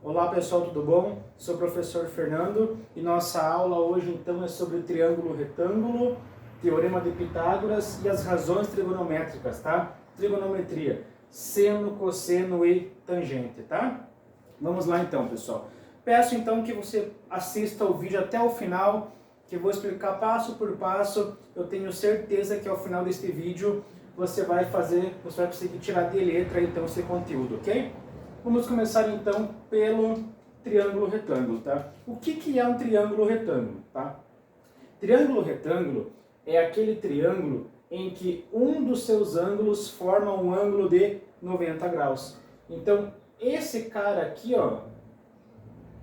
Olá pessoal, tudo bom? Sou o professor Fernando e nossa aula hoje então é sobre o triângulo retângulo, teorema de Pitágoras e as razões trigonométricas, tá? Trigonometria, seno, cosseno e tangente, tá? Vamos lá então, pessoal. Peço então que você assista o vídeo até o final, que eu vou explicar passo por passo. Eu tenho certeza que ao final deste vídeo você vai conseguir tirar de letra então esse conteúdo, ok? Vamos começar então pelo triângulo retângulo, tá? O que é um triângulo retângulo, tá? Triângulo retângulo é aquele triângulo em que um dos seus ângulos forma um ângulo de 90 graus. Então, esse cara aqui, ó,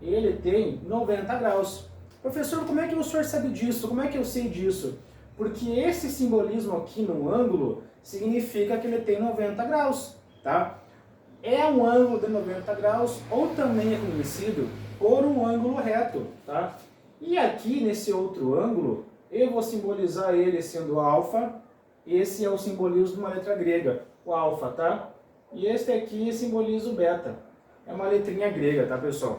ele tem 90 graus. Professor, como é que o senhor sabe disso? Como é que eu sei disso? Porque esse simbolismo aqui no ângulo significa que ele tem 90 graus, tá? É um ângulo de 90 graus, ou também é conhecido por um ângulo reto, tá? E aqui, nesse outro ângulo, eu vou simbolizar ele sendo alfa. Esse é o simbolismo de uma letra grega, o alfa, tá? E este aqui simboliza o beta. É uma letrinha grega, tá, pessoal?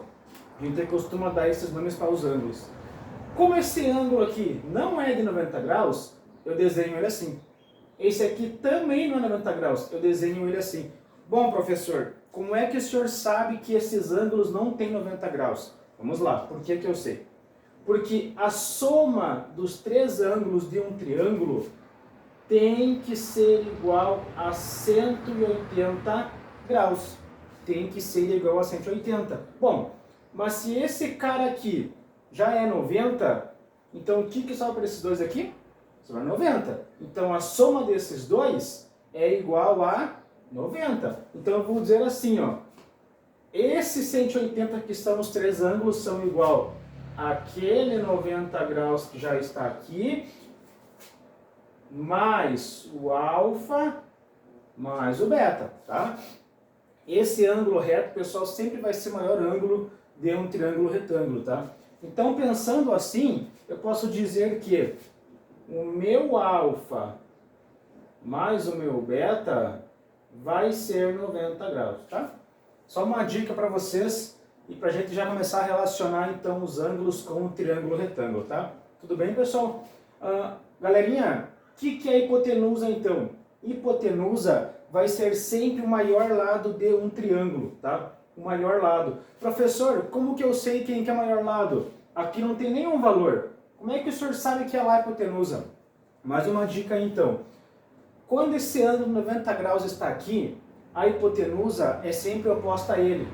A gente costuma dar esses nomes para os ângulos. Como esse ângulo aqui não é de 90 graus, eu desenho ele assim. Esse aqui também não é 90 graus, eu desenho ele assim. Bom, professor, como é que o senhor sabe que esses ângulos não têm 90 graus? Vamos lá, por que eu sei? Porque a soma dos três ângulos de um triângulo tem que ser igual a 180 graus. Tem que ser igual a 180. Bom, mas se esse cara aqui já é 90, então o que sobra para esses dois aqui? Sobra 90. Então a soma desses dois é igual a 90. Então eu vou dizer assim, ó, esse 180 que estão os três ângulos são igual àquele 90 graus que já está aqui, mais o alfa, mais o beta, tá? Esse ângulo reto, pessoal, sempre vai ser o maior ângulo de um triângulo retângulo, tá? Então, pensando assim, eu posso dizer que o meu alfa mais o meu beta vai ser 90 graus, tá? Só uma dica para vocês e para a gente já começar a relacionar então os ângulos com o triângulo retângulo, tá? Tudo bem, pessoal? Galerinha, o que é a hipotenusa então? Hipotenusa vai ser sempre o maior lado de um triângulo, tá? O maior lado. Professor, como que eu sei quem que é o maior lado? Aqui não tem nenhum valor. Como é que o senhor sabe que é lá a hipotenusa? Mais uma dica aí, então. Quando esse ângulo 90 graus está aqui, a hipotenusa é sempre oposta a ele.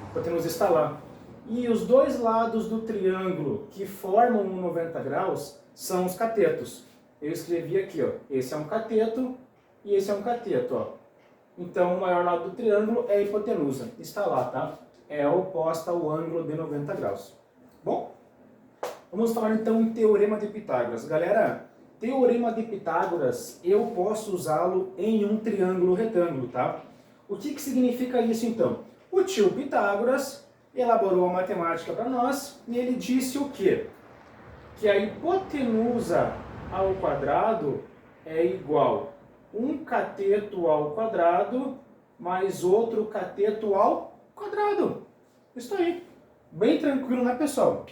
A hipotenusa está lá. E os dois lados do triângulo que formam um 90 graus são os catetos. Eu escrevi aqui, ó, esse é um cateto e esse é um cateto, ó. Então o maior lado do triângulo é a hipotenusa. Está lá, tá? É oposta ao ângulo de 90 graus. Bom, vamos falar então em teorema de Pitágoras. Galera, teorema de Pitágoras, eu posso usá-lo em um triângulo retângulo, tá? O que significa isso então? O tio Pitágoras elaborou a matemática para nós e ele disse o quê? Que a hipotenusa ao quadrado é igual um cateto ao quadrado mais outro cateto ao quadrado. Isso aí. Bem tranquilo, né, pessoal?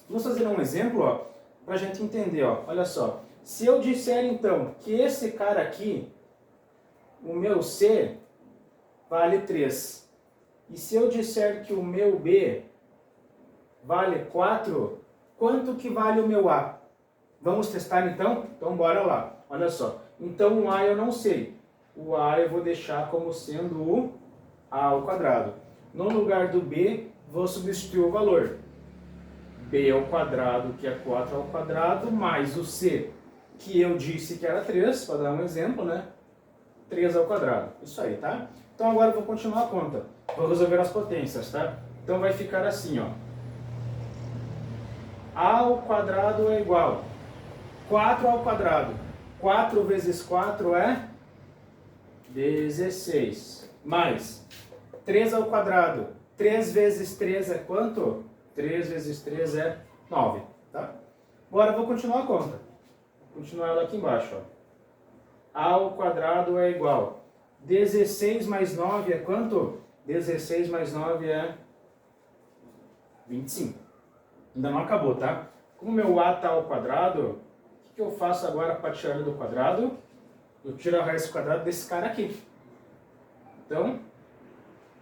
Vamos fazer um exemplo, ó, para a gente entender, ó. Olha só. Se eu disser, então, que esse cara aqui, o meu C, vale 3. E se eu disser que o meu B vale 4, quanto que vale o meu A? Vamos testar, então? Então, bora lá. Olha só. Então, o A eu não sei. O A eu vou deixar como sendo o A ao quadrado. No lugar do B, vou substituir o valor. B ao quadrado, que é 4 ao quadrado, mais o C, que eu disse que era 3, para dar um exemplo, né? 3 ao quadrado. Isso aí, tá? Então agora eu vou continuar a conta. Vou resolver as potências, tá? Então vai ficar assim, ó. A ao quadrado é igual 4 ao quadrado. 4 vezes 4 é 16. Mais 3 ao quadrado. 3 vezes 3 é quanto? 3 vezes 3 é 9, tá? Agora eu vou continuar a conta. Vou continuar ela aqui embaixo, ó. A ao quadrado é igual 16 mais 9 é quanto? 16 mais 9 é 25. Ainda não acabou, tá? Como meu A está ao quadrado, o que eu faço agora para tirar ele do quadrado? Eu tiro a raiz quadrada desse cara aqui. Então,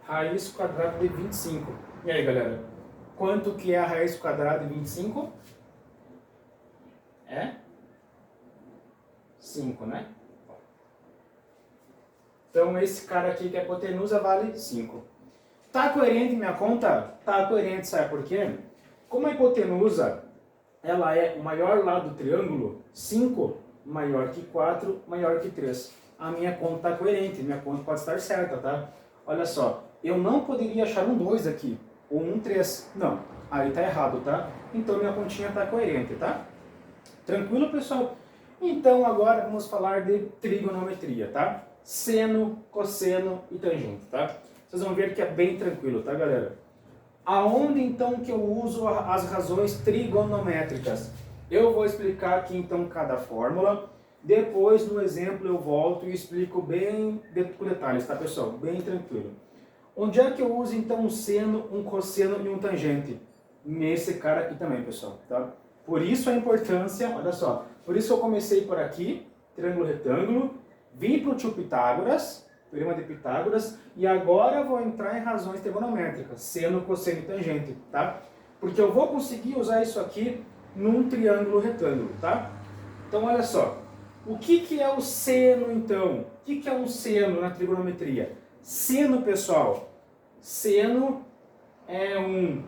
raiz quadrada de 25. E aí, galera? Quanto que é a raiz quadrada de 25? É 5, né? Então, esse cara aqui que é a hipotenusa vale 5. Tá coerente minha conta? Tá coerente, sabe por quê? Como a hipotenusa, ela é o maior lado do triângulo, 5 maior que 4, maior que 3. A minha conta tá coerente, minha conta pode estar certa, tá? Olha só, eu não poderia achar um 2 aqui, ou um 3. Não, aí tá errado, tá? Então minha continha tá coerente, tá? Tranquilo, pessoal? Então agora vamos falar de trigonometria, tá? Seno, cosseno e tangente, tá? Vocês vão ver que é bem tranquilo, tá, galera? Aonde então que eu uso as razões trigonométricas? Eu vou explicar aqui então cada fórmula. Depois no exemplo eu volto e explico bem com detalhes, tá, pessoal? Bem tranquilo. Onde é que eu uso então um seno, um cosseno e um tangente? Nesse cara aqui também, pessoal, tá? Por isso a importância, olha só, por isso eu comecei por aqui, triângulo retângulo, vim para o tio Pitágoras, teorema de Pitágoras, e agora eu vou entrar em razões trigonométricas, seno, cosseno e tangente, tá? Porque eu vou conseguir usar isso aqui num triângulo retângulo, tá? Então olha só, o que é o seno então? O que é um seno na trigonometria? Seno, pessoal, seno é um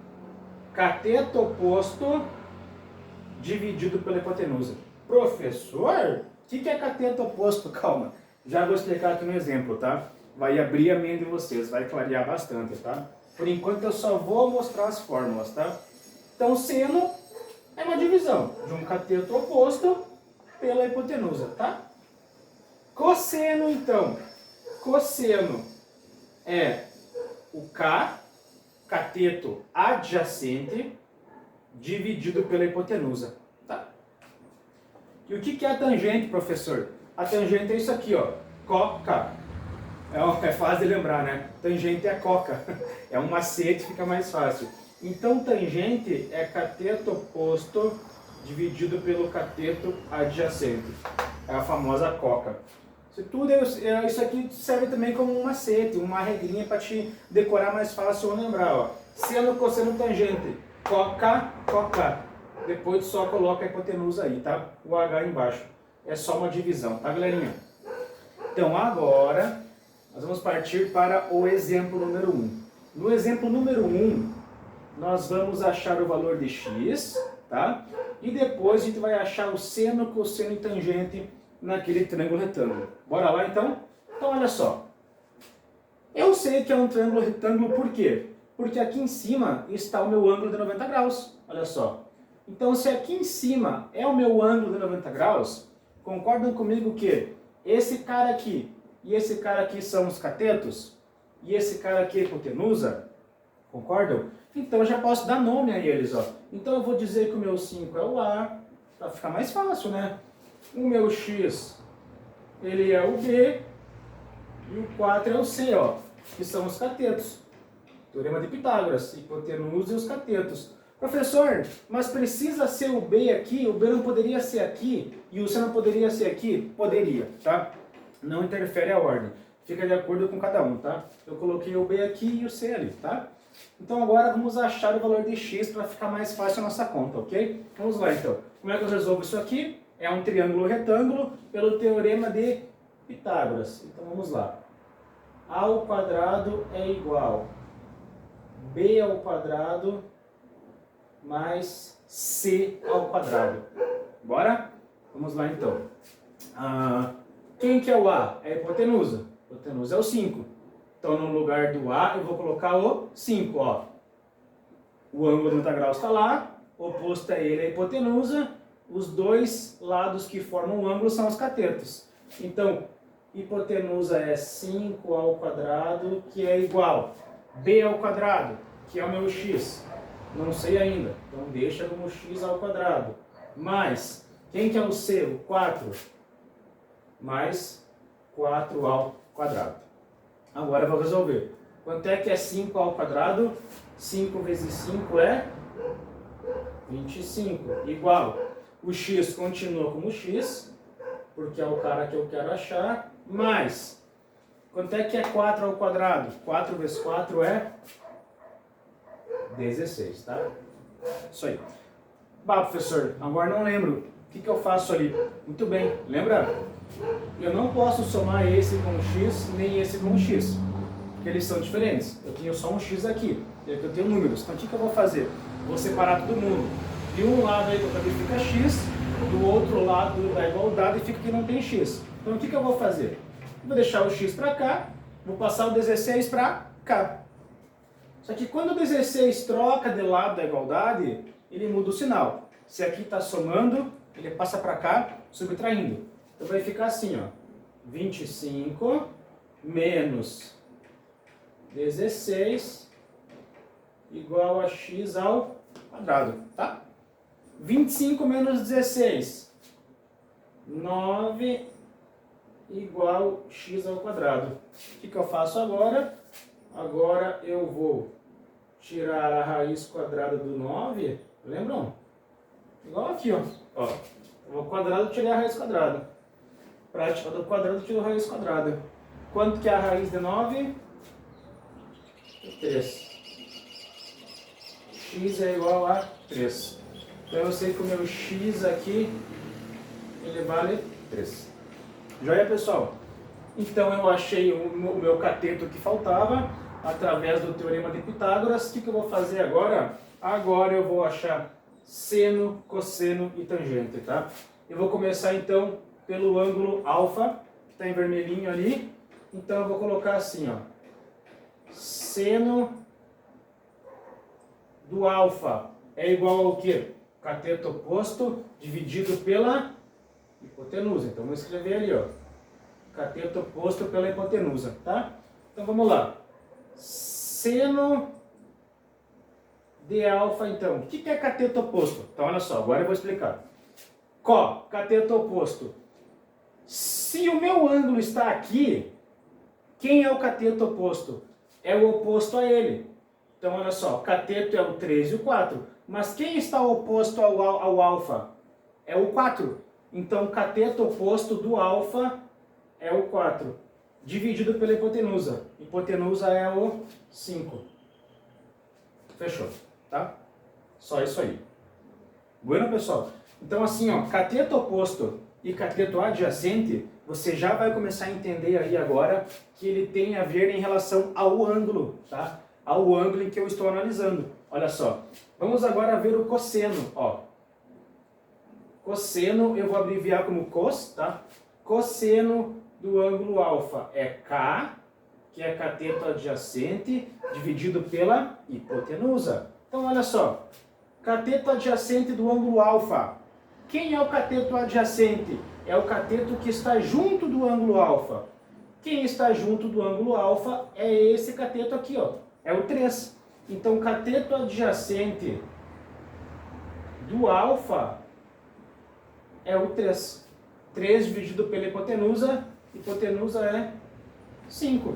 cateto oposto dividido pela hipotenusa. Professor, o que é cateto oposto? Calma, já vou explicar aqui no exemplo, tá? Vai abrir a mente de vocês, vai clarear bastante, tá? Por enquanto eu só vou mostrar as fórmulas, tá? Então, seno é uma divisão de um cateto oposto pela hipotenusa, tá? Cosseno, então. Cosseno é o cateto adjacente, dividido pela hipotenusa, tá? E o que é a tangente, professor? A tangente é isso aqui, ó, coca. É fácil de lembrar, né? Tangente é coca. É um macete, fica mais fácil. Então, tangente é cateto oposto dividido pelo cateto adjacente. É a famosa coca. Isso aqui serve também como um macete, uma regrinha para te decorar mais fácil ou lembrar, ó. Seno, cosseno, tangente. Coca, coca. Depois só coloca a hipotenusa aí, tá? O H embaixo. É só uma divisão, tá, galerinha? Então, agora, nós vamos partir para o exemplo número 1. No exemplo número 1, nós vamos achar o valor de x, tá? E depois a gente vai achar o seno, cosseno e tangente naquele triângulo retângulo. Bora lá, então? Então, olha só. Eu sei que é um triângulo retângulo, por quê? Porque aqui em cima está o meu ângulo de 90 graus. Olha só. Então, se aqui em cima é o meu ângulo de 90 graus, concordam comigo que esse cara aqui e esse cara aqui são os catetos? E esse cara aqui é a hipotenusa? Concordam? Então, eu já posso dar nome a eles, ó. Então, eu vou dizer que o meu 5 é o A, para ficar mais fácil, né? O meu X, ele é o B, e o 4 é o C, ó, que são os catetos. Teorema de Pitágoras, hipotenusa e os catetos. Professor, mas precisa ser o B aqui? O B não poderia ser aqui? E o C não poderia ser aqui? Poderia, tá? Não interfere a ordem. Fica de acordo com cada um, tá? Eu coloquei o B aqui e o C ali, tá? Então agora vamos achar o valor de x para ficar mais fácil a nossa conta, ok? Vamos lá então. Como é que eu resolvo isso aqui? É um triângulo retângulo pelo teorema de Pitágoras. Então vamos lá. A ao quadrado é igual b ao quadrado mais c ao quadrado. Bora? Vamos lá então. Quem que é o A? É a hipotenusa. A hipotenusa é o 5. Então no lugar do A eu vou colocar o 5. Ó. O ângulo de 90 graus está lá, oposto a ele é a hipotenusa. Os dois lados que formam o ângulo são os catetos. Então, hipotenusa é 5 ao quadrado, que é igual b ao quadrado, que é o meu x. Não sei ainda, então deixa como x ao quadrado. Mais, quem que é o c? O 4. Mais 4 ao quadrado. Agora eu vou resolver. Quanto é que é 5 ao quadrado? 5 vezes 5 é 25. Igual. O x continua como x, porque é o cara que eu quero achar, mais. Quanto é que é 4 ao quadrado? 4 vezes 4 é 16, tá? Isso aí. Bah, professor, agora não lembro. O que eu faço ali? Muito bem, lembra? Eu não posso somar esse com x, nem esse com x, porque eles são diferentes. Eu tenho só um x aqui, eu tenho números. Então o que eu vou fazer? Vou separar todo mundo. De um lado aí fica x, do outro lado da igualdade fica que não tem x. Então o que eu vou fazer? Vou deixar o x para cá, vou passar o 16 para cá. Só que quando o 16 troca de lado da igualdade, ele muda o sinal. Se aqui está somando, ele passa para cá, subtraindo. Então vai ficar assim, ó, 25 menos 16 igual a x ao quadrado, tá? 25 menos 16, 9 igual x ao quadrado. O que eu faço agora? Agora eu vou tirar a raiz quadrada do 9, lembram? Igual aqui, ó. O quadrado tirei a raiz quadrada. Prática do quadrado tirou a raiz quadrada. Quanto que é a raiz de 9? 3. X é igual a 3. Então eu sei que o meu x aqui, ele vale 3. Joia, pessoal? Então eu achei o meu cateto que faltava através do Teorema de Pitágoras. O que eu vou fazer agora? Agora eu vou achar seno, cosseno e tangente, tá? Eu vou começar então pelo ângulo alfa, que está em vermelhinho ali. Então eu vou colocar assim, ó. Seno do alfa é igual ao quê? Cateto oposto dividido pela hipotenusa. Então vou escrever ali, ó. Cateto oposto pela hipotenusa, tá? Então vamos lá. Seno de alfa, então. O que é cateto oposto? Então olha só, agora eu vou explicar. Cateto oposto. Se o meu ângulo está aqui, quem é o cateto oposto? É o oposto a ele. Então olha só, cateto é o 3 e o 4. Mas quem está oposto ao alfa? É o 4. Então cateto oposto do alfa é o 4. Dividido pela hipotenusa. Hipotenusa é o 5. Fechou, tá? Só isso aí. Bueno, pessoal? Então assim, ó, cateto oposto e cateto adjacente, você já vai começar a entender aí agora que ele tem a ver em relação ao ângulo, tá? Ao ângulo em que eu estou analisando. Olha só. Vamos agora ver o cosseno, ó. Cosseno eu vou abreviar como cos, tá? Cosseno do ângulo alfa é K, que é cateto adjacente, dividido pela hipotenusa. Então, olha só. Cateto adjacente do ângulo alfa. Quem é o cateto adjacente? É o cateto que está junto do ângulo alfa. Quem está junto do ângulo alfa é esse cateto aqui, ó. É o 3. Então, cateto adjacente do alfa é o 3. 3 dividido pela hipotenusa é 5.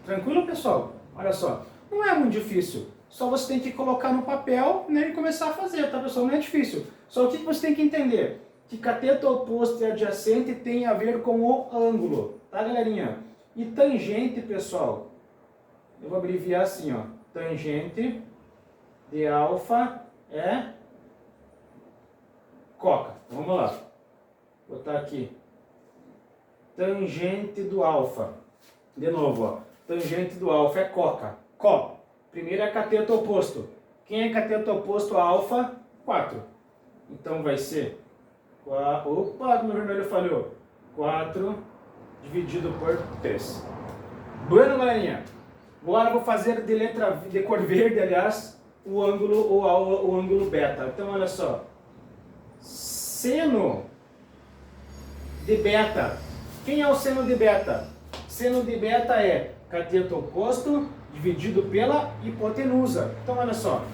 Tranquilo, pessoal? Olha só, não é muito difícil. Só você tem que colocar no papel, né, e começar a fazer, tá, pessoal? Não é difícil. Só o que você tem que entender? Que cateto oposto e adjacente tem a ver com o ângulo, tá, galerinha? E tangente, pessoal, eu vou abreviar assim, ó. Tangente de alfa é coca. Então, vamos lá. Vou botar aqui. Tangente do alfa. De novo, ó. Tangente do alfa é coca. Primeiro é cateto oposto. Quem é cateto oposto a alfa? 4. Então vai ser... Opa, meu vermelho falhou. 4 dividido por 3. Bueno, galerinha. Agora vou fazer de cor verde, aliás, o ângulo beta. Então, olha só. Seno de beta. Quem é o seno de beta? Seno de beta é cateto oposto dividido pela hipotenusa. Então, olha só.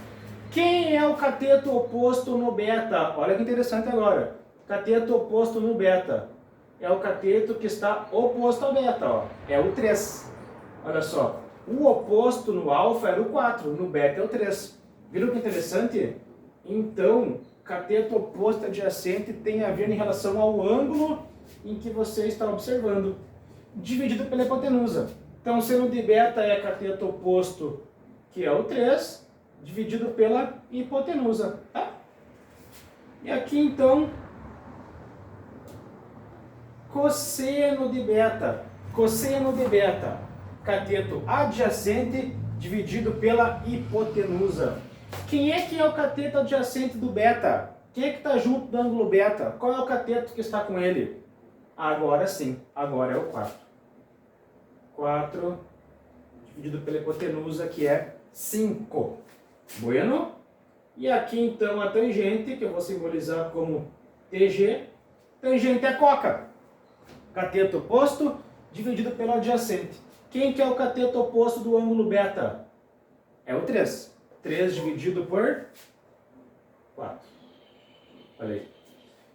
Quem é o cateto oposto no beta? Olha que interessante agora. Cateto oposto no beta. É o cateto que está oposto ao beta, ó. É o 3. Olha só. O oposto no alfa era o 4, no beta é o 3. Viram que interessante? Então, cateto oposto adjacente tem a ver em relação ao ângulo em que você está observando, dividido pela hipotenusa. Então, o seno de beta é cateto oposto, que é o 3, dividido pela hipotenusa. Tá? E aqui, então, cosseno de beta. Cosseno de beta, cateto adjacente dividido pela hipotenusa. Quem é que é o cateto adjacente do beta? Quem é que está junto do ângulo beta? Qual é o cateto que está com ele? Agora sim, agora é o 4. 4 dividido pela hipotenusa, que é 5. Bueno? E aqui então a tangente, que eu vou simbolizar como TG. Tangente é coca. Cateto oposto dividido pelo adjacente. Quem que é o cateto oposto do ângulo beta? É o 3. 3 dividido por 4. Olha aí.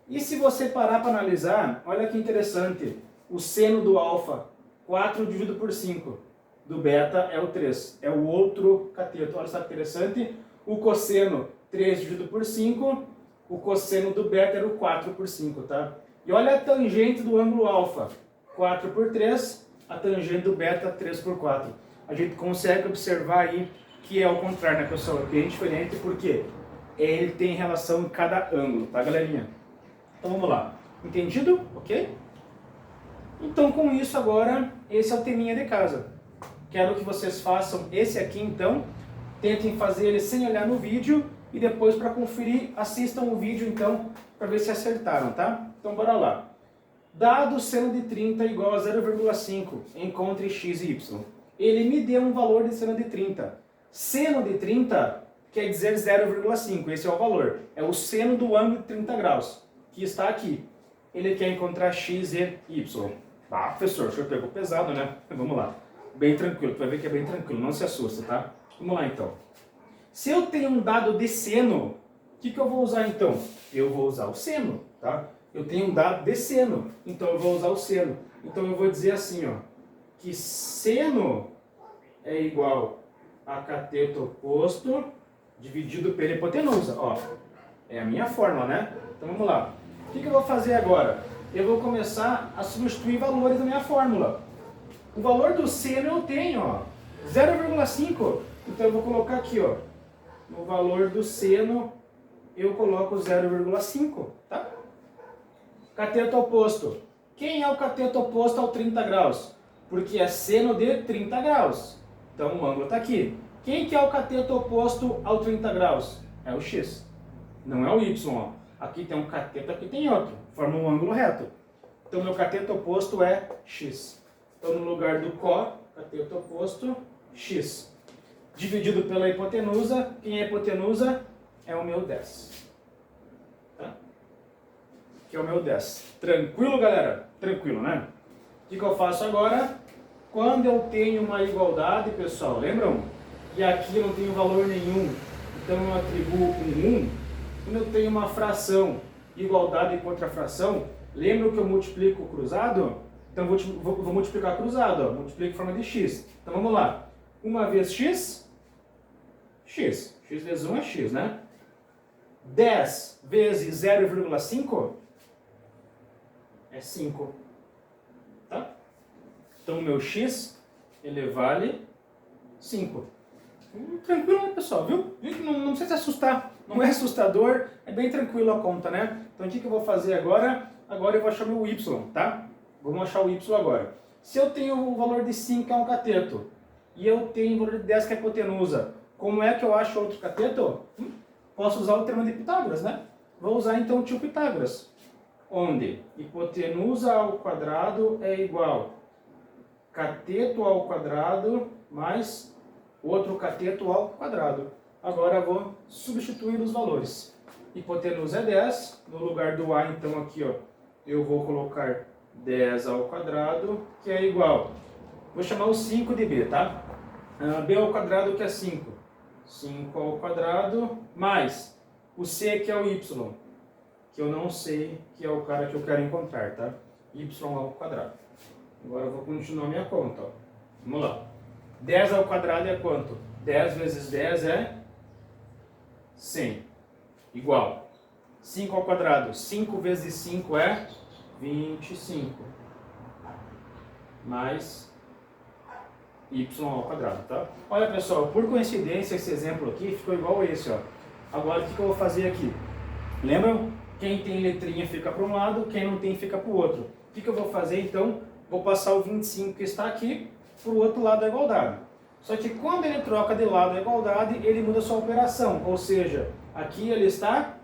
E se você parar para analisar, olha que interessante. O seno do alfa, 4 dividido por 5. Do beta é o 3. É o outro cateto. Olha só que interessante. O cosseno, 3 dividido por 5. O cosseno do beta era o 4 por 5, tá? E olha a tangente do ângulo alfa. 4 por 3. A tangente do beta, 3 por 4. A gente consegue observar aí que é o contrário, né, pessoal? É bem diferente porque ele tem relação em cada ângulo, tá, galerinha? Então vamos lá. Entendido? Ok? Então com isso agora, esse é o teminha de casa. Quero que vocês façam esse aqui então. Tentem fazer ele sem olhar no vídeo e depois para conferir, assistam o vídeo então para ver se acertaram, tá? Então bora lá. Dado seno de 30 igual a 0,5, encontre x e y. Ele me deu um valor de seno de 30. Seno de 30 quer dizer 0,5, esse é o valor. É o seno do ângulo de 30 graus, que está aqui. Ele quer encontrar x e y. Ah, professor, o senhor pegou pesado, né? Vamos lá. Bem tranquilo, tu vai ver que é bem tranquilo, não se assusta, tá? Vamos lá então. Se eu tenho um dado de seno, o que eu vou usar então? Eu vou usar o seno, tá? Eu tenho um dado de seno, então eu vou usar o seno. Então eu vou dizer assim, ó, que seno é igual a cateto oposto dividido pela hipotenusa, ó. É a minha fórmula, né? Então vamos lá. O que eu vou fazer agora? Eu vou começar a substituir valores na minha fórmula. O valor do seno eu tenho, ó, 0,5. Então eu vou colocar aqui, ó, no valor do seno eu coloco 0,5, tá? Cateto oposto. Quem é o cateto oposto ao 30 graus? Porque é seno de 30 graus. Então o ângulo está aqui. Quem que é o cateto oposto ao 30 graus? É o x. Não é o y, ó. Aqui tem um cateto, aqui tem outro. Forma um ângulo reto. Então meu cateto oposto é x. Então no lugar do có, cateto oposto, x. Dividido pela hipotenusa. Quem é a hipotenusa? É o meu 10. Tá? Que é o meu 10. Tranquilo, galera? Tranquilo, né? O que eu faço agora? Quando eu tenho uma igualdade, pessoal, lembram? E aqui eu não tenho valor nenhum, então eu atribuo um 1. Quando eu tenho uma fração, igualdade contra fração, lembram que eu multiplico cruzado? Então vou multiplicar cruzado, ó. Multiplico em forma de x. Então vamos lá. 1 vezes x, x. X vezes 1 é x, né? 10 vezes 0,5 é 5. Tá? Então o meu x, ele vale 5. Tranquilo, né, pessoal? Viu? Não precisa se assustar. Não é assustador, é bem tranquilo a conta, né? Então o que eu vou fazer agora? Agora eu vou achar meu y, tá? Vamos achar o y agora. Se eu tenho o valor de 5, que é um cateto, e eu tenho o valor de 10, que é hipotenusa, como é que eu acho outro cateto? Posso usar o teorema de Pitágoras, né? Vou usar então o tio Pitágoras, onde hipotenusa ao quadrado é igual cateto ao quadrado mais outro cateto ao quadrado. Agora eu vou substituir os valores. Hipotenusa é 10, no lugar do A, então aqui, ó, eu vou colocar 10 ao quadrado, que é igual, vou chamar o 5 de B, tá? B ao quadrado, que é 5. 5 ao quadrado, mais o C, que é o Y, que eu não sei, que é o cara que eu quero encontrar, tá? Y ao quadrado. Agora eu vou continuar minha conta, ó. Vamos lá. 10 ao quadrado é quanto? 10 vezes 10 é 100. Igual. 5 ao quadrado. 5 vezes 5 é 25. Mais y ao quadrado, tá? Olha, pessoal, por coincidência, esse exemplo aqui ficou igual a esse, ó. Agora, o que eu vou fazer aqui? Lembram? Quem tem letrinha fica para um lado, quem não tem fica para o outro. O que eu vou fazer, então? Vou passar o 25 que está aqui para o outro lado da igualdade. Só que quando ele troca de lado a igualdade, ele muda a sua operação. Ou seja, aqui ele está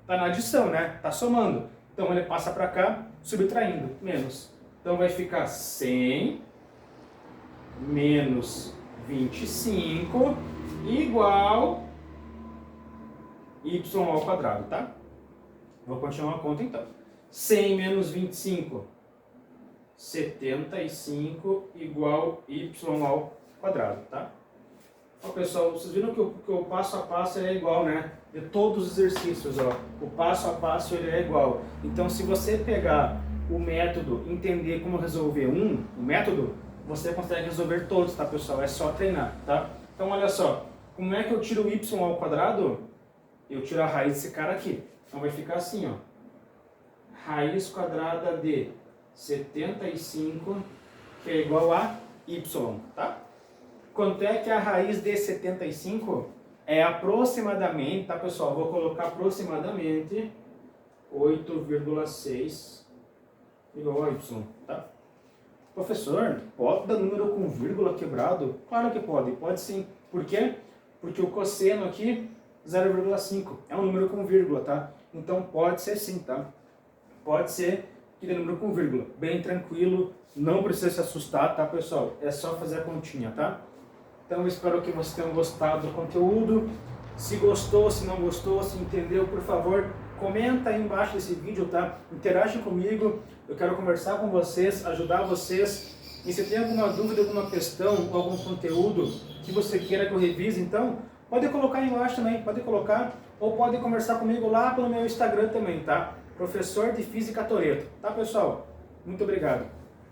na adição, né? Está somando. Então ele passa para cá, subtraindo, menos. Então vai ficar 100 menos 25 igual y ao quadrado, tá? Vou continuar a conta então. 100 menos 25, 75 igual y ao quadrado, tá? Ó, pessoal, vocês viram que o passo a passo é igual, né? De todos os exercícios, ó. O passo a passo ele é igual. Então, se você pegar o método, entender como resolver o método, você consegue resolver todos, tá, pessoal? É só treinar, tá? Então, olha só. Como é que eu tiro o y ao quadrado? Eu tiro a raiz desse cara aqui. Então, vai ficar assim, ó. Raiz quadrada de 75, que é igual a y, tá? Quanto é que a raiz de 75? É aproximadamente, tá, pessoal? Vou colocar aproximadamente 8,6 igual a y, tá? Professor, pode dar número com vírgula quebrado? Claro que pode, pode sim. Por quê? Porque o cosseno aqui, 0,5, é um número com vírgula, tá? Então pode ser sim, tá? Pode ser que dê número com vírgula. Bem tranquilo, não precisa se assustar, tá, pessoal? É só fazer a continha, tá? Então eu espero que vocês tenham gostado do conteúdo. Se gostou, se não gostou, se entendeu, por favor, comenta aí embaixo desse vídeo, tá? Interage comigo, eu quero conversar com vocês, ajudar vocês. E se tem alguma dúvida, alguma questão, algum conteúdo que você queira que eu revise, então, pode colocar aí embaixo também, pode colocar, ou pode conversar comigo lá pelo meu Instagram também, tá? Professor de Física Toretto, tá, pessoal? Muito obrigado.